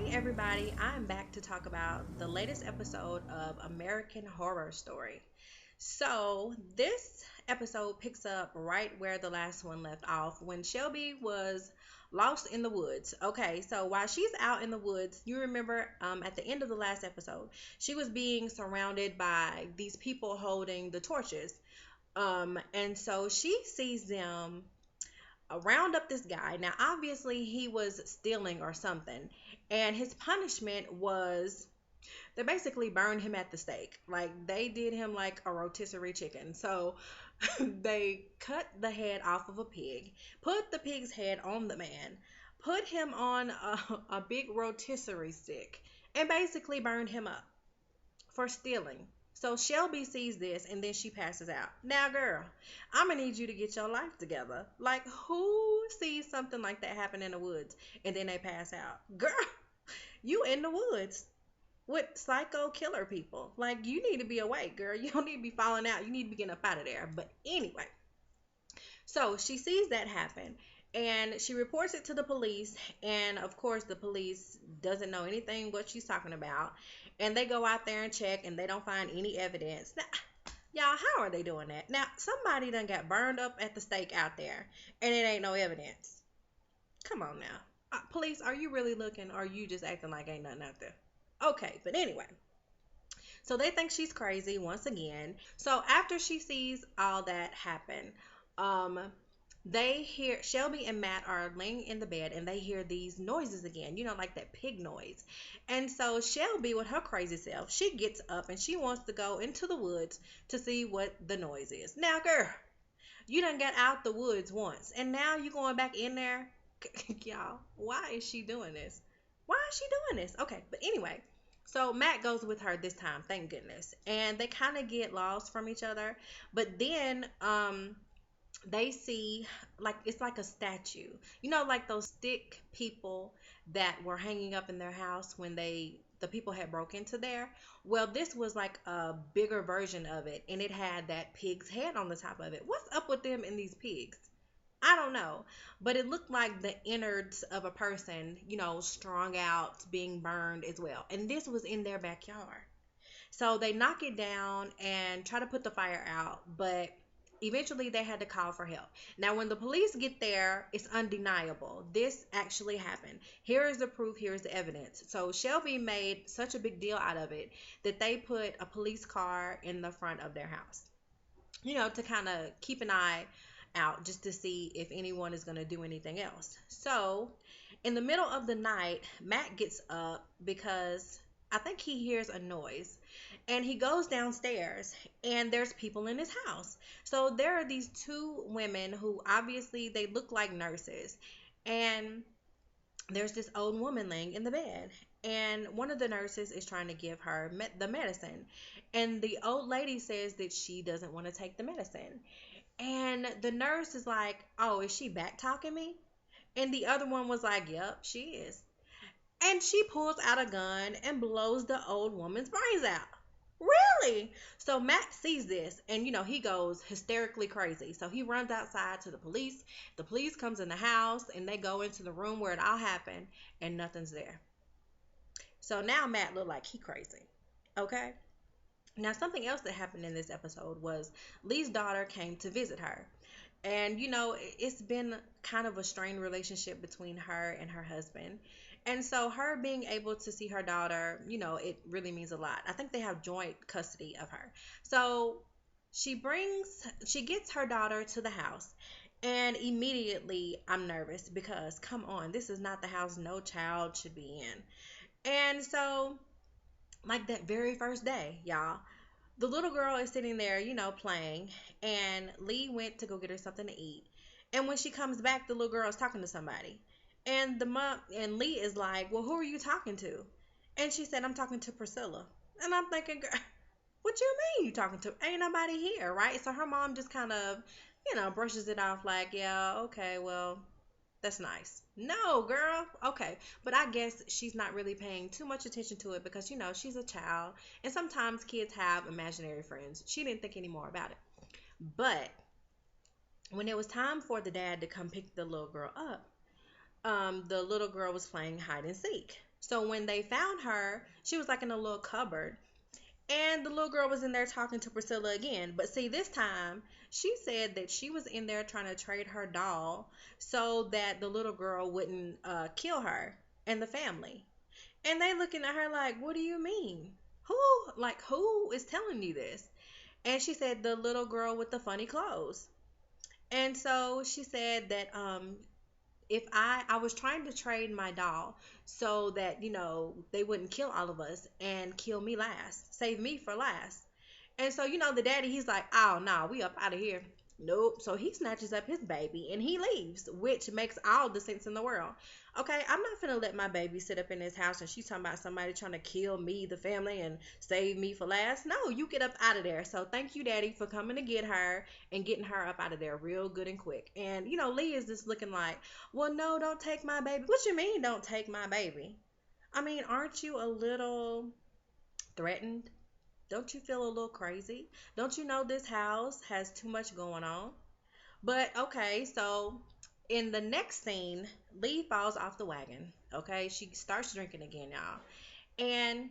morning, everybody. I'm back to talk about the latest episode of American Horror Story. This episode picks up right where the last one left off when Shelby was lost in the woods. Okay, so while she's out in the woods, you remember at the end of the last episode, she was being surrounded by these people holding the torches. And so she sees them round up this guy. Now, obviously, he was stealing or something, and his punishment was they basically burned him at the stake. Like they did him like a rotisserie chicken. So they cut the head off of a pig, put the pig's head on the man, put him on a big rotisserie stick, and basically burned him up for stealing. So Shelby sees this and then she passes out. Now, girl, I'm gonna need you to get your life together. Like, who sees something like that happen in the woods and then they pass out? Girl, you in the woods with psycho killer people. Like, you need to be awake, girl. You don't need to be falling out. You need to be getting up out of there. But anyway, so she sees that happen and she reports it to the police. And of course, the police doesn't know anything what she's talking about. And they go out there and check and they don't find any evidence. Now, y'all, how are they doing that? Now, somebody done got burned up at the stake out there and it ain't no evidence. Come on now. Police, are you really looking or are you just acting like ain't nothing out there? Okay, but anyway. So they think she's crazy once again. So after she sees all that happen, um, they hear Shelby and Matt are laying in the bed and they hear these noises again, like that pig noise. And so Shelby, with her crazy self, she gets up and she wants to go into the woods to see what the noise is. Now, girl, you done got out the woods once and now you going back in there? Y'all, why is she doing this? Why is she doing this? Okay, but anyway, so Matt goes with her this time, thank goodness. And they kind of get lost from each other. But then they see like it's like a statue. Like those stick people that were hanging up in their house when the people had broke into there. Well, this was like a bigger version of it and it had that pig's head on the top of it. What's up with them and these pigs? I don't know, but it looked like the innards of a person, strung out, being burned as well. And this was in their backyard. So they knock it down and try to put the fire out, but eventually they had to call for help. Now, when the police get there, it's undeniable. This actually happened. Here is the proof, here is the evidence. So Shelby made such a big deal out of it that they put a police car in the front of their house, to kind of keep an eye out just to see if anyone is going to do anything else. So, in the middle of the night, Matt gets up because I think he hears a noise and he goes downstairs and there's people in his house. So, there are these two women who obviously they look like nurses and there's this old woman laying in the bed and one of the nurses is trying to give her the medicine and the old lady says that she doesn't want to take the medicine. And the nurse is like, "Oh, is she back talking me?" And the other one was like, "Yep, she is." And she pulls out a gun and blows the old woman's brains out. Really? So Matt sees this and he goes hysterically crazy. So he runs outside to the police. The police comes in the house and they go into the room where it all happened and nothing's there. So now Matt look like he crazy. Okay? Now, something else that happened in this episode was Lee's daughter came to visit her. And, it's been kind of a strained relationship between her and her husband. And so, her being able to see her daughter, it really means a lot. I think they have joint custody of her. So, she gets her daughter to the house. And immediately, I'm nervous because, come on, this is not the house no child should be in. And so, like that very first day, y'all. The little girl is sitting there, playing, and Lee went to go get her something to eat. And when she comes back, the little girl is talking to somebody. And the mom and Lee is like, "Well, who are you talking to?" And she said, "I'm talking to Priscilla." And I'm thinking, "Girl, what you mean you talking to? Ain't nobody here, right?" So her mom just kind of, brushes it off like, "Yeah, okay, well, that's nice." No, girl. Okay. But I guess she's not really paying too much attention to it because, she's a child. And sometimes kids have imaginary friends. She didn't think any more about it. But when it was time for the dad to come pick the little girl up, the little girl was playing hide and seek. So when they found her, she was like in a little cupboard. And the little girl was in there talking to Priscilla again. But see, this time, she said that she was in there trying to trade her doll so that the little girl wouldn't kill her and the family. And they looking at her like, what do you mean? Who, like, who is telling you this? And she said, the little girl with the funny clothes. And so she said that if I was trying to trade my doll so that they wouldn't kill all of us and kill me last, save me for last. And so the daddy, he's like, oh no, we up out of here. Nope. So he snatches up his baby and he leaves, which makes all the sense in the world. Okay, I'm not gonna let my baby sit up in this house and she's talking about somebody trying to kill me, the family, and save me for last. No, you get up out of there. So thank you, daddy, for coming to get her and getting her up out of there real good and quick. And Lee is just looking like, well, no, don't take my baby. What you mean, don't take my baby? I mean, aren't you a little threatened? Don't you feel a little crazy? Don't you know this house has too much going on? But okay, so in the next scene, Lee falls off the wagon. Okay, she starts drinking again, y'all. And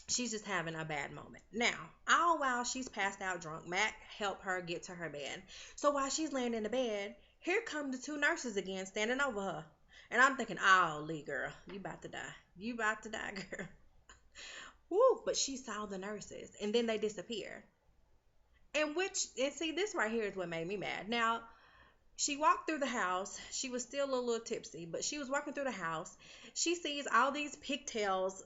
she's just having a bad moment. Now, all while she's passed out drunk, Mac helped her get to her bed. So while she's laying in the bed, here come the two nurses again standing over her. And I'm thinking, oh, Lee, girl, you about to die. You about to die, girl. Woo, but she saw the nurses and then they disappear. And see, this right here is what made me mad. Now, she walked through the house. She was still a little tipsy, but she was walking through the house. She sees all these pigtails,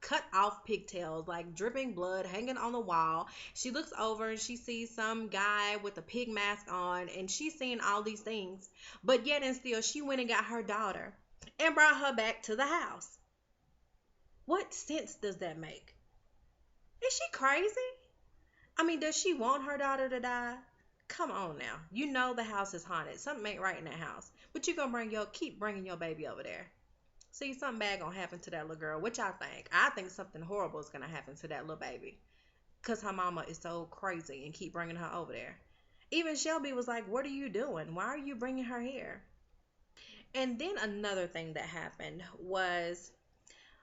cut off pigtails, like dripping blood hanging on the wall. She looks over and she sees some guy with a pig mask on, and she's seeing all these things. But yet and still, she went and got her daughter and brought her back to the house. What sense does that make? Is she crazy? I mean, does she want her daughter to die? Come on now. You know the house is haunted. Something ain't right in that house. But you gonna keep bringing your baby over there. See, something bad gonna happen to that little girl. Which I think. I think something horrible is gonna happen to that little baby. Because her mama is so crazy and keep bringing her over there. Even Shelby was like, what are you doing? Why are you bringing her here? And then another thing that happened was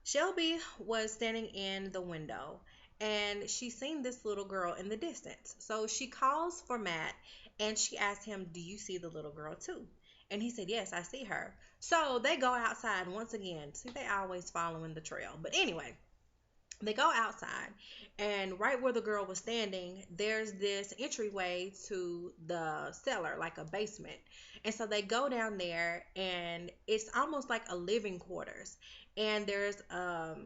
Shelby was standing in the window and she seen this little girl in the distance. So she calls for Matt and she asked him, do you see the little girl too? And he said, yes, I see her. So they go outside once again. See, they always following the trail. But anyway, they go outside, and right where the girl was standing, there's this entryway to the cellar, like a basement. And so they go down there, and it's almost like a living quarters. And there's a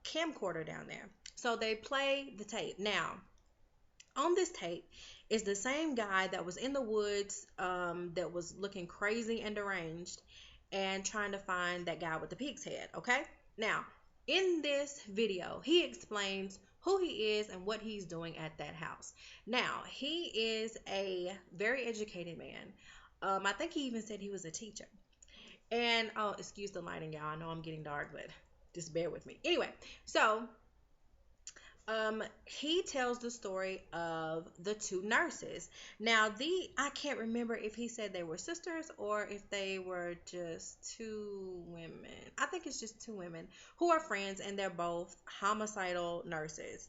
camcorder down there. So they play the tape. Now, on this tape is the same guy that was in the woods, that was looking crazy and deranged and trying to find that guy with the pig's head. Okay, now in this video he explains who he is and what he's doing at that house. Now, he is a very educated man. I think he even said he was a teacher. And oh, excuse the lighting, y'all, I know I'm getting dark, but just bear with me. Anyway, so he tells the story of the two nurses. Now, I can't remember if he said they were sisters or if they were just two women. I think it's just two women who are friends, and they're both homicidal nurses.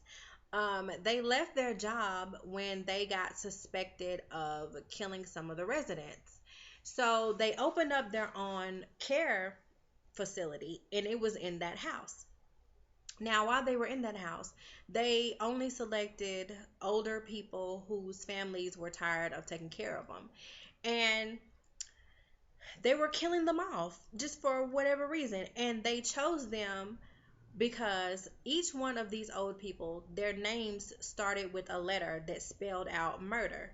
They left their job when they got suspected of killing some of the residents. So they opened up their own care facility, and it was in that house. Now, while they were in that house, they only selected older people whose families were tired of taking care of them. And they were killing them off just for whatever reason. And they chose them because each one of these old people, their names started with a letter that spelled out murder.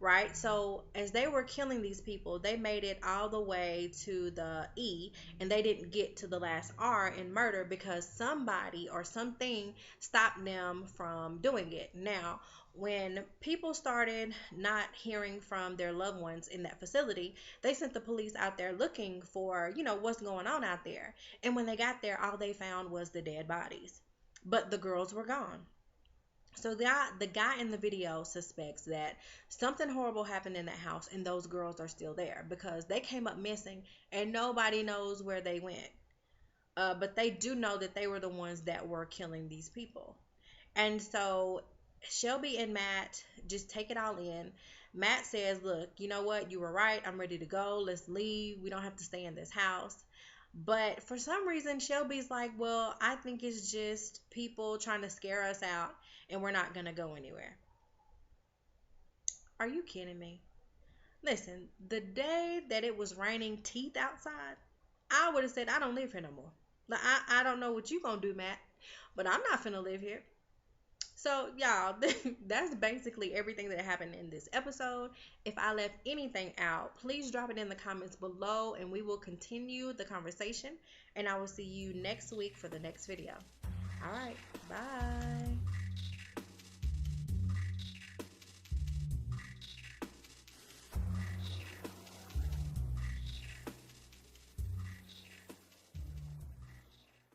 Right? So as they were killing these people, they made it all the way to the E, and they didn't get to the last R in murder because somebody or something stopped them from doing it. Now, when people started not hearing from their loved ones in that facility, they sent the police out there looking for, what's going on out there. And when they got there, all they found was the dead bodies. But the girls were gone. So the guy in the video suspects that something horrible happened in that house and those girls are still there because they came up missing and nobody knows where they went. But they do know that they were the ones that were killing these people. And so Shelby and Matt just take it all in. Matt says, "Look, you know what? You were right. I'm ready to go. Let's leave. We don't have to stay in this house." But for some reason, Shelby's like, "Well, I think it's just people trying to scare us out, and we're not going to go anywhere." Are you kidding me? Listen, the day that it was raining teeth outside, I would have said, "I don't live here no more." Like, I don't know what you going to do, Matt, but I'm not finna live here. So, y'all, that's basically everything that happened in this episode. If I left anything out, please drop it in the comments below and we will continue the conversation. And I will see you next week for the next video. All right, bye.